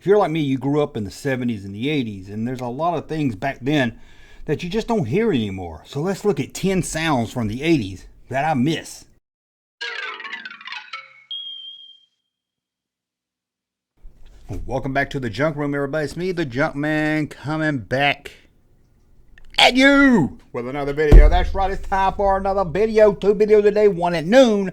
If you're like me, you grew up in the 70s and the 80s, and there's a lot of things back then that you just don't hear anymore. So let's look at 10 sounds from the 80s that I miss. Welcome back to the Junk Room, everybody. It's me, the Junkman, coming back at you with another video. That's right, it's time for another video. 2 videos a day, one at noon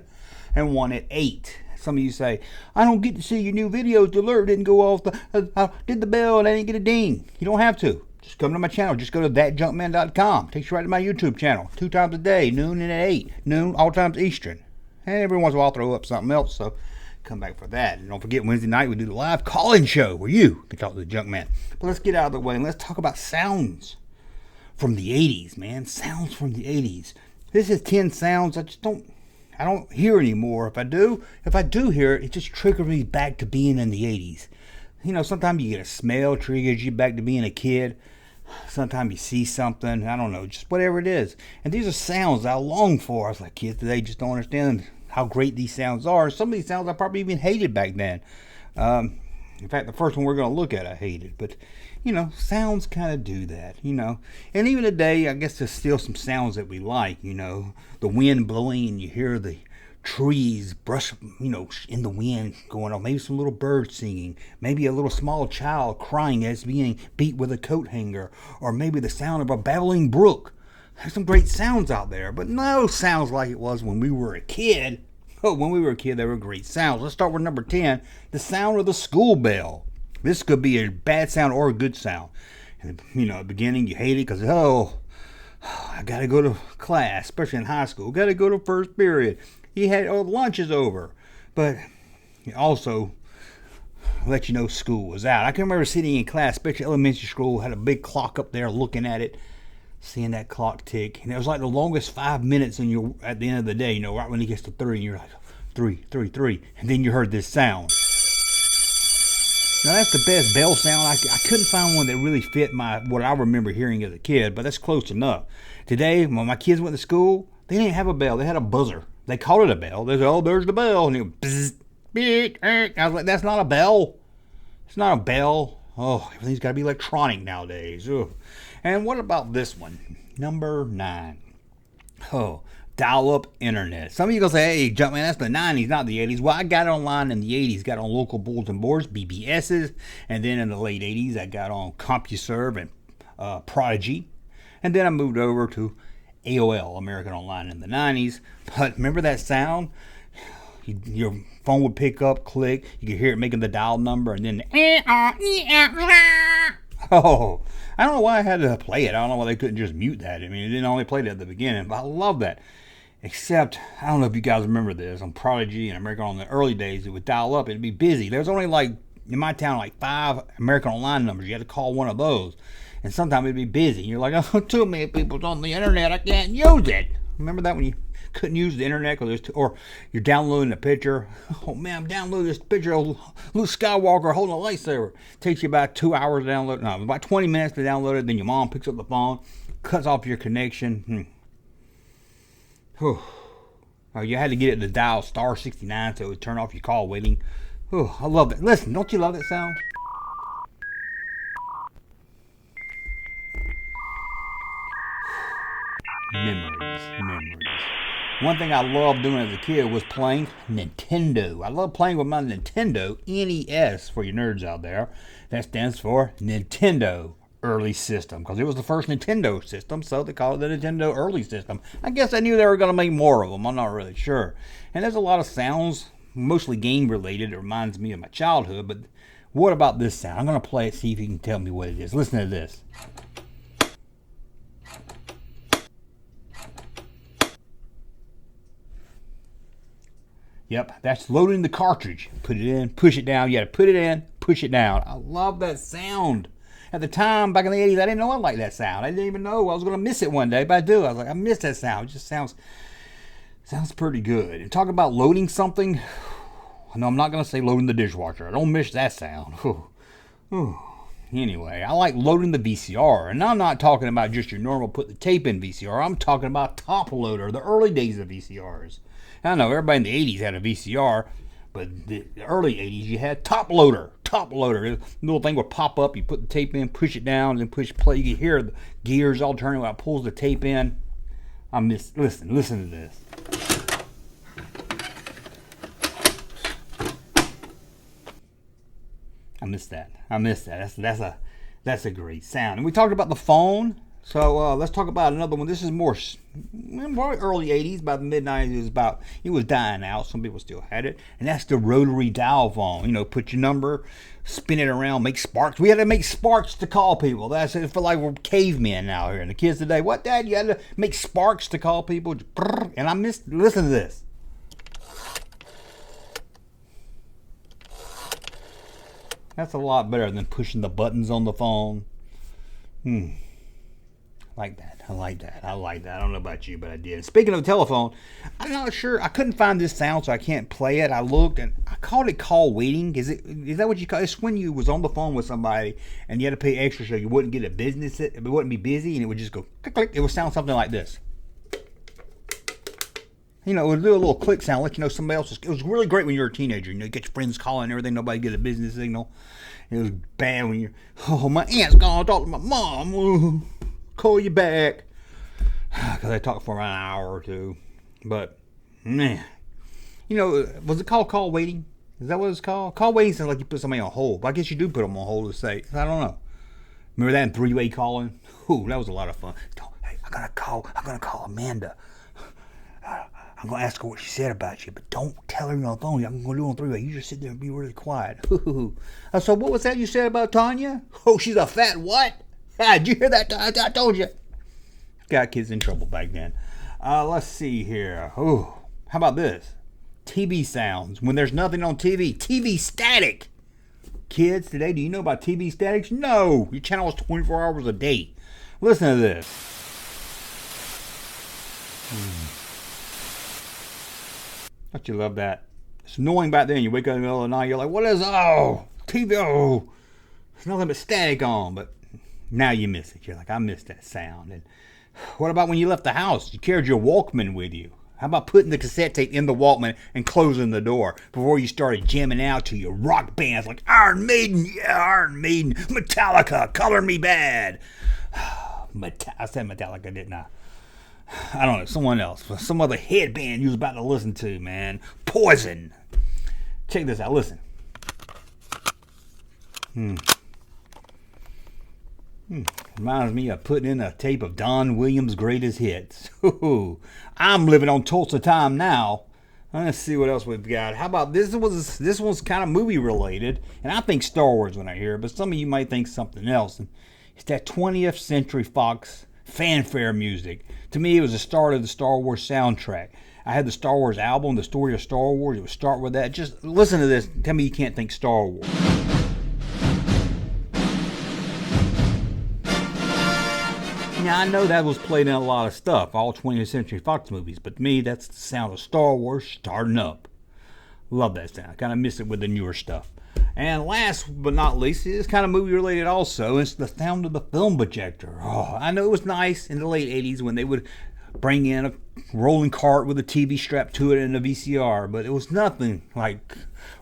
and one at 8. Some of you say, I don't get to see your new videos. The alert didn't go off. I did the bell and I didn't get a ding. You don't have to. Just come to my channel. Just go to thatjunkman.com. Takes you right to my YouTube channel. 2 times a day, noon and at 8. Noon, all times Eastern. And every once in a while I'll throw up something else, so come back for that. And don't forget, Wednesday night we do the live call-in show where you can talk to the Junkman. But let's get out of the way and let's talk about sounds from the 80s, man. Sounds from the 80s. This is 10 sounds I don't hear anymore. If I do hear it, it just triggers me back to being in the 80s. You know, sometimes you get a smell, triggers you back to being a kid. Sometimes you see something, I don't know, just whatever it is. And these are sounds I long for. I was like, kids today just don't understand how great these sounds are. Some of these sounds I probably even hated back then. In fact, the first one we're going to look at I hated. But, you know, sounds kind of do that, you know. And even today, I guess there's still some sounds that we like, you know. The wind blowing and you hear the trees brush, you know, in the wind going on. Maybe some little birds singing. Maybe a little small child crying as being beat with a coat hanger. Or maybe the sound of a babbling brook. There's some great sounds out there, but no sounds like it was when we were a kid. Oh, when we were a kid, they were great sounds. Let's start with number 10, the sound of the school bell. This could be a bad sound or a good sound. And, you know, at the beginning, you hate it because, I got to go to class, especially in high school. Got to go to first period. Lunch is over. But it also let you know school was out. I can remember sitting in class, especially elementary school, had a big clock up there looking at it, seeing that clock tick. And it was like the longest 5 minutes at the end of the day, you know, right when it gets to 3, and you're like, 3, 3, 3. And then you heard this sound. Now that's the best bell sound. I couldn't find one that really fit what I remember hearing as a kid, but that's close enough. Today, when my kids went to school, they didn't have a bell. They had a buzzer. They called it a bell. They said, oh, there's the bell. And it goes, bzz, beep. I was like, that's not a bell. It's not a bell. Oh, everything's got to be electronic nowadays. Ugh. And what about this one? Number 9. Oh, dial-up internet. Some of you going to say, hey, Junkman, that's the 90s, not the 80s. Well, I got it online in the 80s. Got on local bulletin boards, BBSs. And then in the late 80s, I got on CompuServe and Prodigy. And then I moved over to AOL, American Online, in the 90s. But remember that sound? Your phone would pick up, click. You could hear it making the dial number. And then, oh, I don't know why I had to play it. I don't know why they couldn't just mute that. I mean, it didn't only play that at the beginning, but I love that. Except, I don't know if you guys remember this, on Prodigy and American Online in the early days, it would dial up, it'd be busy. There's only in my town, 5 American Online numbers. You had to call one of those. And sometimes it'd be busy. You're like, oh, too many people's on the internet, I can't use it. Remember that when you couldn't use the internet or you're downloading a picture? Oh man, I'm downloading this picture of Luke Skywalker holding a lightsaber. Takes you about 2 hours to download. No, about 20 minutes to download it. Then your mom picks up the phone, cuts off your connection. Oh, you had to get it to dial star 69 so it would turn off your call waiting. Oh, I love that. Listen, don't you love that sound? Memories. One thing I loved doing as a kid was playing Nintendo. I love playing with my Nintendo NES for you nerds out there. That stands for Nintendo Early System, because it was the first Nintendo system, so they call it the Nintendo Early System. I guess I knew they were going to make more of them. I'm not really sure. And there's a lot of sounds, mostly game related. It reminds me of my childhood. But what about this sound? I'm going to play it, see if you can tell me what it is. Listen to this. Yep, that's loading the cartridge. Put it in, push it down. You got to put it in, push it down. I love that sound. At the time, back in the 80s, I didn't know I liked that sound. I didn't even know I was going to miss it one day, but I do. I was like, I miss that sound. It just sounds pretty good. And talk about loading something. No, I'm not going to say loading the dishwasher. I don't miss that sound. Anyway, I like loading the VCR. And I'm not talking about just your normal put the tape in VCR. I'm talking about top loader, the early days of VCRs. I know everybody in the 80s had a VCR, but the early 80s you had top loader. top loader. The little thing would pop up. You put the tape in, push it down, and push play. You can hear the gears all turning while it pulls the tape in. Listen to this. I miss that. That's a great sound. And we talked about the phone. So let's talk about another one. This is more early 80s. By the mid 90s, it was dying out. Some people still had it. And that's the rotary dial phone. You know, put your number, spin it around, make sparks. We had to make sparks to call people. That's it. For like we're cavemen now here. And the kids today, what, Dad? You had to make sparks to call people. And listen to this. That's a lot better than pushing the buttons on the phone. I like that. I don't know about you, but I did. Speaking of telephone, I'm not sure. I couldn't find this sound, so I can't play it. I looked, and I called it call waiting. Is that what you call it? It's when you was on the phone with somebody, and you had to pay extra so you wouldn't get a business. It wouldn't be busy, and it would just go click, click. It would sound something like this. You know, it would do a little click sound, let you know somebody else it was really great when you were a teenager. You know, you get your friends calling and everything, nobody get a business signal. It was bad when my aunt's gonna talk to my mom. Ooh, call you back. Because they talked for an hour or two. But, man. You know, was it called call waiting? Is that what it's called? Call waiting sounds like you put somebody on hold. But I guess you do put them on hold to say, I don't know. Remember that in three-way calling? Ooh, that was a lot of fun. Hey, I'm gonna call Amanda. I'm going to ask her what she said about you, but don't tell her on the phone. I'm going to do it on three-way. You just sit there and be really quiet. So what was that you said about Tanya? Oh, she's a fat what? Did you hear that? I told you. Got kids in trouble back then. Let's see here. Oh, how about this? TV sounds. When there's nothing on TV. TV static. Kids today, do you know about TV statics? No. Your channel is 24 hours a day. Listen to this. Don't you love that? It's annoying back then. You wake up in the middle of the night, you're like, what is, TV, there's nothing but static on. But now you miss it. You're like, I miss that sound. And what about when you left the house? You carried your Walkman with you. How about putting the cassette tape in the Walkman and closing the door before you started jamming out to your rock bands like Iron Maiden, Metallica, Color Me Bad. I said Metallica, didn't I? I don't know, someone else. Some other headband you was about to listen to, man. Poison. Check this out, listen. Reminds me of putting in a tape of Don Williams' greatest hits. I'm living on Tulsa time now. Let's see what else we've got. How about this? This one's kind of movie related, and I think Star Wars when I hear it, but some of you might think something else. And it's that 20th Century Fox fanfare music. To me, it was the start of the Star Wars soundtrack. I had the Star Wars album, The Story of Star Wars. It would start with that. Just listen to this. Tell me you can't think Star Wars. Now, I know that was played in a lot of stuff, all 20th Century Fox movies, but to me, that's the sound of Star Wars starting up. Love that sound. Kind of miss it with the newer stuff. And last but not least, it's kind of movie related also. It's the sound of the film projector. Oh, I know it was nice in the late 80s when they would bring in a rolling cart with a TV strapped to it and a VCR, but it was nothing like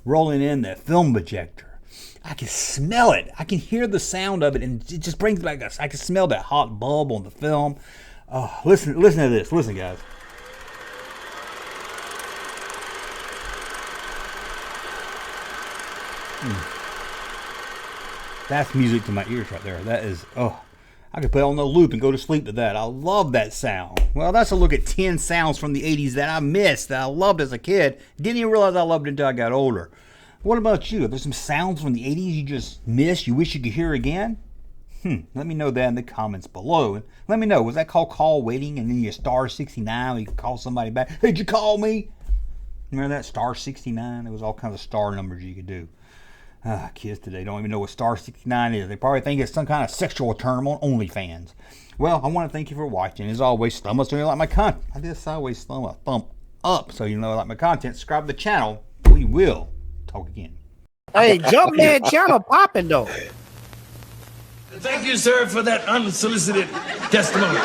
rolling in that film projector. I can smell it. I can hear the sound of it, and it just brings back I can smell that hot bulb on the film. Listen to this. Listen, guys. That's music to my ears right there. That is, I could put it on the loop and go to sleep to that. I love that sound. Well, that's a look at 10 sounds from the 80s that I missed, that I loved as a kid. Didn't even realize I loved it until I got older. What about you? If there's some sounds from the 80s you just missed, you wish you could hear again? Let me know that in the comments below. And let me know, was that call waiting? And then you star 69, you could call somebody back. Hey, did you call me? Remember that, star 69? There was all kinds of star numbers you could do. Kids today don't even know what star 69 is. They probably think it's some kind of sexual term on OnlyFans. Well, I want to thank you for watching. As always, thumb up so you like my content. I just always thumb a thumb up so you know I like my content. Subscribe to the channel. We will talk again. Hey, Junkman channel popping though. Thank you, sir, for that unsolicited testimony.